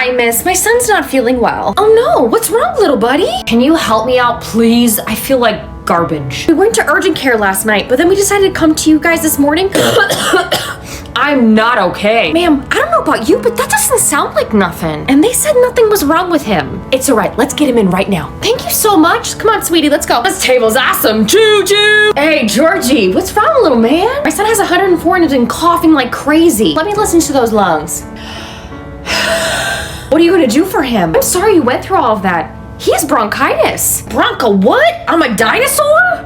Hi, miss. My son's not feeling well. Oh no, what's wrong, little buddy? Can you help me out, please? I feel like garbage. We went to urgent care last night, but then we decided to come to you guys this morning. I'm not okay. Ma'am, I don't know about you, but that doesn't sound like nothing. And they said nothing was wrong with him. It's all right. Let's get him in right now. Thank you so much. Come on, sweetie, let's go. This table's awesome. Choo-choo! Hey, Georgie, what's wrong, little man? My son has 104 and has been coughing like crazy. Let me listen to those lungs. What are you gonna do for him? I'm sorry you went through all of that. He has bronchitis. Bronco what? I'm a dinosaur?